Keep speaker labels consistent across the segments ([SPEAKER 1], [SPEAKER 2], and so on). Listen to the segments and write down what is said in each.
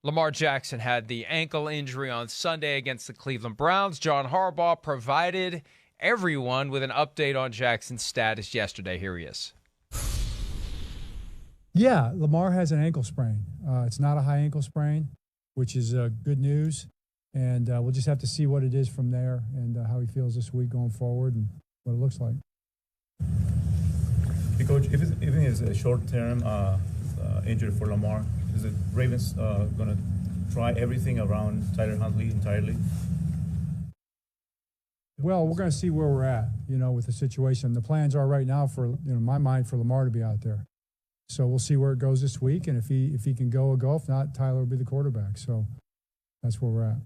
[SPEAKER 1] Lamar Jackson had the ankle injury on Sunday against the Cleveland Browns. John Harbaugh provided everyone with an update on Jackson's status yesterday. Here he is.
[SPEAKER 2] Yeah, Lamar has an ankle sprain. It's not a high ankle sprain, which is good news. And we'll just have to see what it is from there and how he feels this week going forward and what it looks like.
[SPEAKER 3] Hey, Coach, even if it's a short-term injury for Lamar, is the Ravens going to try everything around Tyler Huntley entirely?
[SPEAKER 2] Well, we're going to see where we're at, with the situation. The plans are right now for, in my mind, for Lamar to be out there. So we'll see where it goes this week, and if he can go, go. If not, Tyler will be the quarterback. So that's where we're at.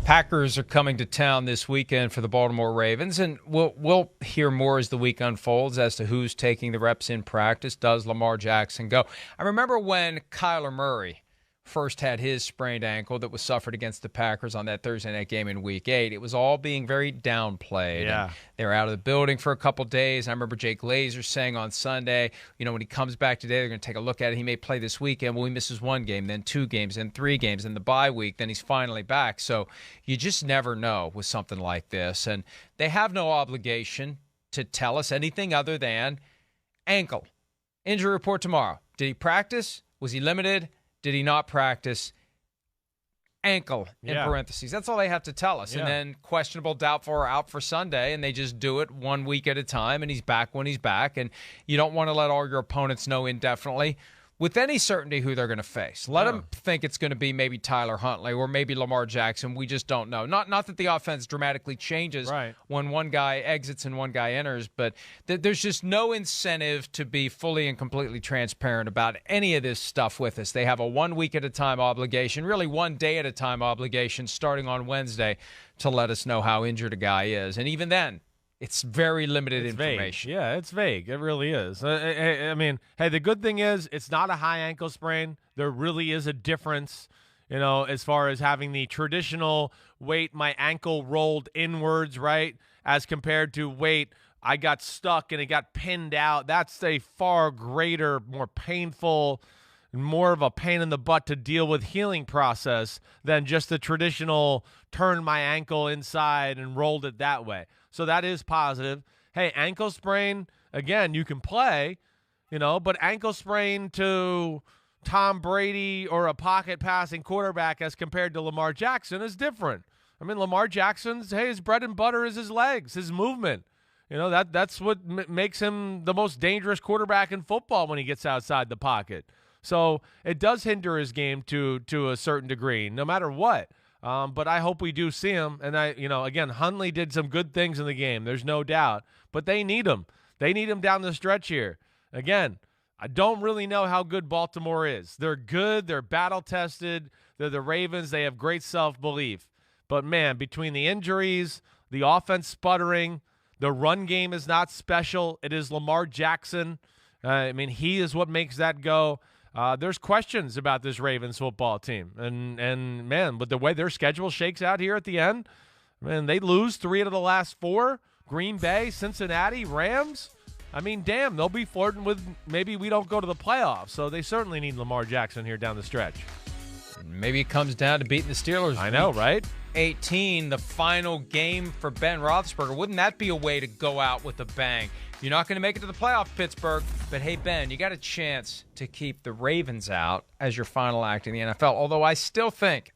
[SPEAKER 1] Packers are coming to town this weekend for the Baltimore Ravens, and we'll hear more as the week unfolds as to who's taking the reps in practice. Does Lamar Jackson go? I remember when Kyler Murray first had his sprained ankle that was suffered against the Packers on that Thursday night game in Week 8. It was all being very downplayed.
[SPEAKER 4] Yeah.
[SPEAKER 1] They were out of the building for a couple days. I remember Jake Glazer saying on Sunday, when he comes back today, they're going to take a look at it. He may play this weekend. Well, he misses 1 game, then 2 games, then 3 games, then the bye week. Then he's finally back. So you just never know with something like this. And they have no obligation to tell us anything other than ankle. Injury report tomorrow. Did he practice? Was he limited? Did he not practice? Ankle in parentheses. That's all they have to tell us.
[SPEAKER 4] Yeah.
[SPEAKER 1] And then questionable, doubtful, or out for Sunday, and they just do it 1 week at a time, and he's back when he's back. And you don't want to let all your opponents know indefinitely with any certainty who they're going to face. Let them think it's going to be maybe Tyler Huntley or maybe Lamar Jackson. We just don't know. Not that the offense dramatically changes when one guy exits and one guy enters, but there's just no incentive to be fully and completely transparent about any of this stuff with us. They have a 1 week at a time obligation, really 1 day at a time obligation starting on Wednesday to let us know how injured a guy is. And even then, it's very limited information.
[SPEAKER 4] Vague. Yeah, it's vague. It really is. I mean, hey, the good thing is it's not a high ankle sprain. There really is a difference, as far as having the traditional wait, my ankle rolled inwards, right, as compared to wait, I got stuck and it got pinned out. That's a far greater, more painful, more of a pain in the butt to deal with healing process than just the traditional turn my ankle inside and rolled it that way. So that is positive. Hey, ankle sprain, again, you can play, but ankle sprain to Tom Brady or a pocket passing quarterback as compared to Lamar Jackson is different. I mean, Lamar Jackson's, his bread and butter is his legs, his movement. That's what makes him the most dangerous quarterback in football when he gets outside the pocket. So it does hinder his game to a certain degree, no matter what. But I hope we do see him. And again, Huntley did some good things in the game. There's no doubt. But they need him. They need him down the stretch here. Again, I don't really know how good Baltimore is. They're good. They're battle-tested. They're the Ravens. They have great self-belief. But, man, between the injuries, the offense sputtering, the run game is not special. It is Lamar Jackson. He is what makes that go. There's questions about this Ravens football team. And man, with the way their schedule shakes out here at the end, man, they lose 3 out of the last 4. Green Bay, Cincinnati, Rams. Damn, they'll be flirting with maybe we don't go to the playoffs. So they certainly need Lamar Jackson here down the stretch.
[SPEAKER 1] Maybe it comes down to beating the Steelers.
[SPEAKER 4] I know, right?
[SPEAKER 1] 18, the final game for Ben Roethlisberger. Wouldn't that be a way to go out with a bang? You're not going to make it to the playoff, Pittsburgh, but hey, Ben, you got a chance to keep the Ravens out as your final act in the NFL. Although I still think,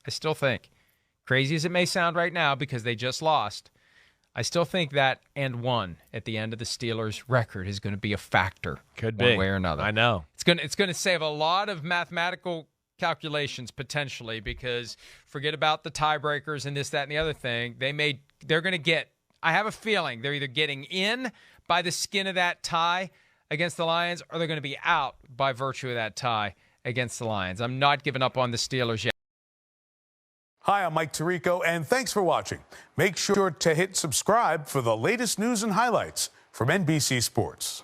[SPEAKER 1] crazy as it may sound right now because they just lost, I still think that and 1 at the end of the Steelers' record is going to be a factor.
[SPEAKER 4] Could be
[SPEAKER 1] one way or another.
[SPEAKER 4] I know.
[SPEAKER 1] It's going to save a lot of mathematical calculations potentially because forget about the tiebreakers and this, that, and the other thing. They're going to get, I have a feeling they're either getting in by the skin of that tie against the Lions or they're going to be out by virtue of that tie against the Lions. I'm not giving up on the Steelers yet.
[SPEAKER 5] Hi, I'm Mike Tirico, and thanks for watching. Make sure to hit subscribe for the latest news and highlights from NBC Sports.